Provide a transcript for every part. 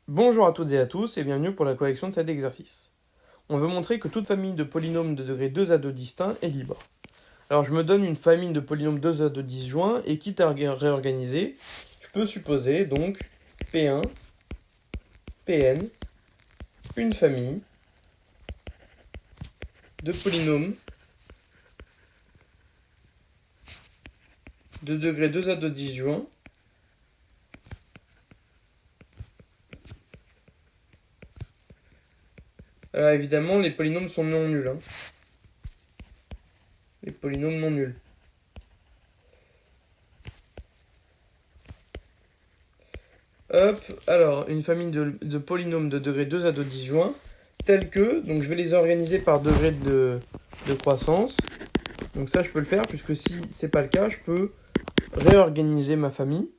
Bonjour à toutes et à tous et bienvenue pour la correction de cet exercice. On veut montrer que toute famille de polynômes de degré 2 à 2 distincts est libre. Alors je me donne une famille de polynômes 2 à 2 disjoints et quitte à réorganiser, je peux supposer donc P1, Pn, une famille de polynômes de degré 2 à 2 disjoints Alors évidemment, les polynômes sont non nuls. Les polynômes non nuls. Hop, alors une famille de polynômes de degré 2 à 2 disjoints, tels que, donc je vais les organiser par degré de croissance. Donc ça, je peux le faire, puisque si c'est pas le cas, je peux réorganiser ma famille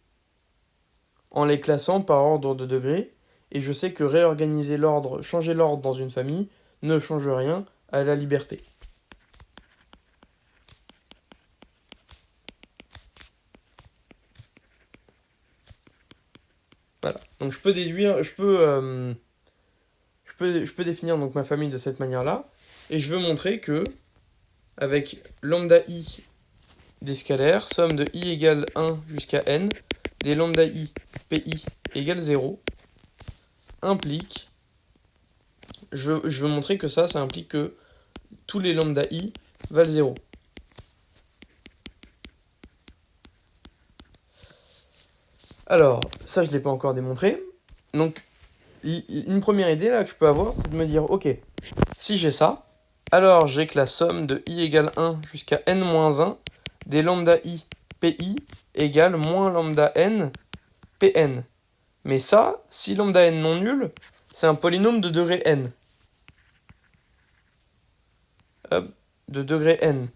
en les classant par ordre de degré. Et je sais que réorganiser l'ordre, changer l'ordre dans une famille, ne change rien à la liberté. Voilà. Donc je peux déduire, je peux définir donc ma famille de cette manière-là. Et je veux montrer que, avec lambda i des scalaires, somme de i égale 1 jusqu'à n, des lambda i pi égale 0, implique, je veux montrer que ça implique que tous les lambda i valent 0. Alors, ça je ne l'ai pas encore démontré. Donc, une première idée là que je peux avoir, c'est de me dire, ok, si j'ai ça, alors j'ai que la somme de i égale 1 jusqu'à n-1 des lambda i pi égale moins lambda n pn. Mais ça, si lambda n non nul, c'est un polynôme de degré n. Hop, de degré n.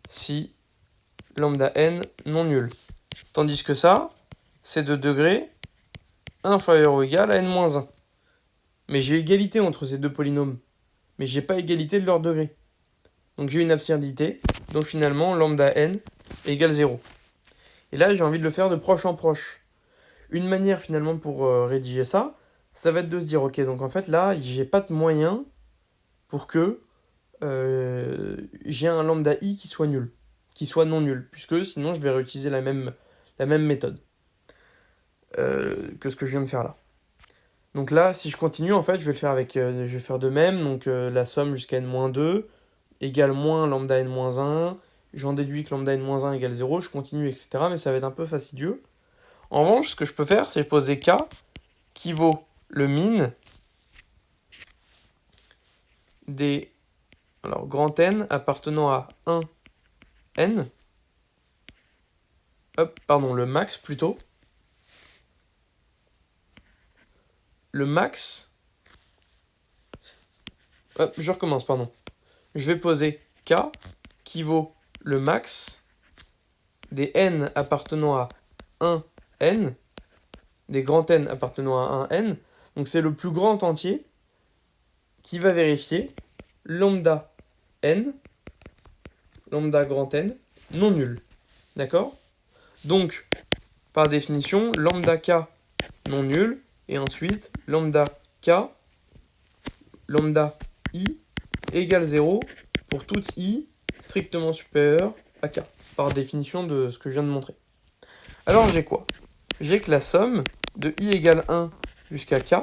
Si lambda n non nul. Tandis que ça, c'est de degré inférieur ou égal à n-1. Mais j'ai égalité entre ces deux polynômes. Mais j'ai pas égalité de leur degré. Donc j'ai une absurdité. Donc finalement, lambda n égale 0. Et là, j'ai envie de le faire de proche en proche. Une manière finalement pour rédiger ça, ça va être de se dire, ok, donc en fait là, j'ai pas de moyen pour que j'ai un lambda i qui soit nul, qui soit non nul, puisque sinon je vais réutiliser la même méthode que ce que je viens de faire là. Donc là, si je continue, en fait, je vais le faire je vais faire de même, donc la somme jusqu'à n-2 égale moins lambda n-1, j'en déduis que lambda n-1 égale 0, je continue, etc. Mais ça va être un peu fastidieux. En revanche, ce que je peux faire, c'est poser k qui vaut le min des grand N appartenant à 1 n, pardon, le max plutôt, le max, je recommence, pardon, je vais poser k qui vaut le max des n appartenant à 1 n, des grands N appartenant à 1 n, donc c'est le plus grand entier qui va vérifier lambda n, lambda grand N, non nul. D'accord? Donc, par définition, lambda k non nul, et ensuite lambda k, lambda i égale 0 pour toute i strictement supérieure à k, par définition de ce que je viens de montrer. Alors j'ai quoi? J'ai que la somme de i égale 1 jusqu'à k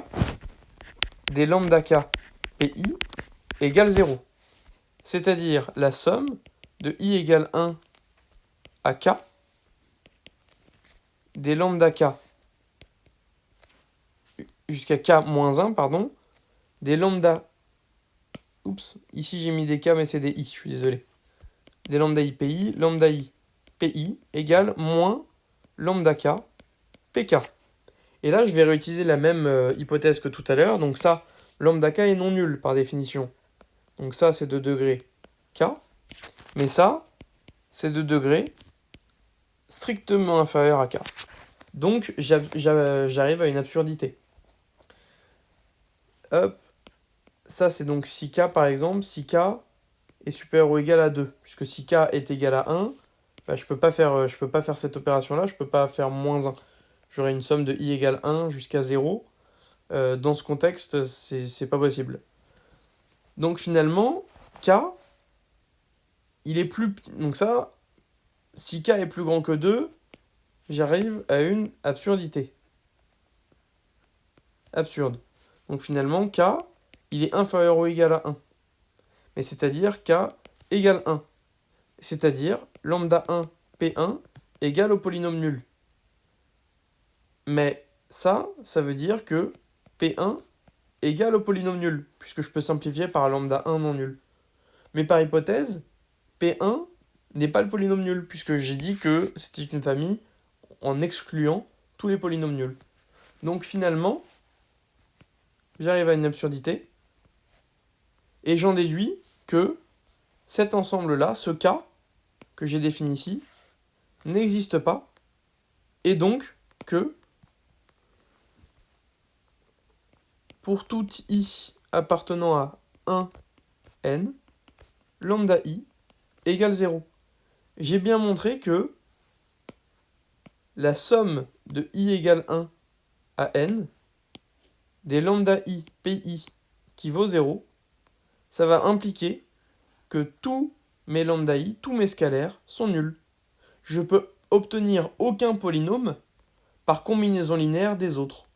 des lambda k pi égale 0. C'est-à-dire la somme de i égale 1 à k des lambda k jusqu'à k-1, pardon, des lambda... Oups, ici j'ai mis des k mais c'est des i, je suis désolé. Des lambda i pi égale moins lambda k pk. Et là, je vais réutiliser la même hypothèse que tout à l'heure. Donc ça, lambda k est non nul par définition. Donc ça, c'est de degré k. Mais ça, c'est de degré strictement inférieur à k. Donc j'arrive à une absurdité. Hop, ça c'est donc si k par exemple, si k est supérieur ou égal à 2. Puisque si k est égal à 1, bah, je peux pas faire cette opération là, je peux pas faire moins 1. J'aurai une somme de i égale 1 jusqu'à 0. Dans ce contexte, c'est pas possible. Donc finalement, k, il est plus... Donc ça, si k est plus grand que 2, j'arrive à une absurdité. Absurde. Donc finalement, k, il est inférieur ou égal à 1. Mais c'est-à-dire k égale 1. C'est-à-dire lambda 1 P1 égale au polynôme nul. Mais ça veut dire que P1 égale au polynôme nul, puisque je peux simplifier par lambda 1 non nul. Mais par hypothèse, P1 n'est pas le polynôme nul, puisque j'ai dit que c'était une famille en excluant tous les polynômes nuls. Donc finalement, j'arrive à une absurdité, et j'en déduis que cet ensemble-là, ce K, que j'ai défini ici, n'existe pas, et donc que pour tout i appartenant à 1n, lambda i égale 0. J'ai bien montré que la somme de i égale 1 à n, des lambda i pi qui vaut 0, ça va impliquer que tous mes lambda i, tous mes scalaires, sont nuls. Je peux obtenir aucun polynôme par combinaison linéaire des autres.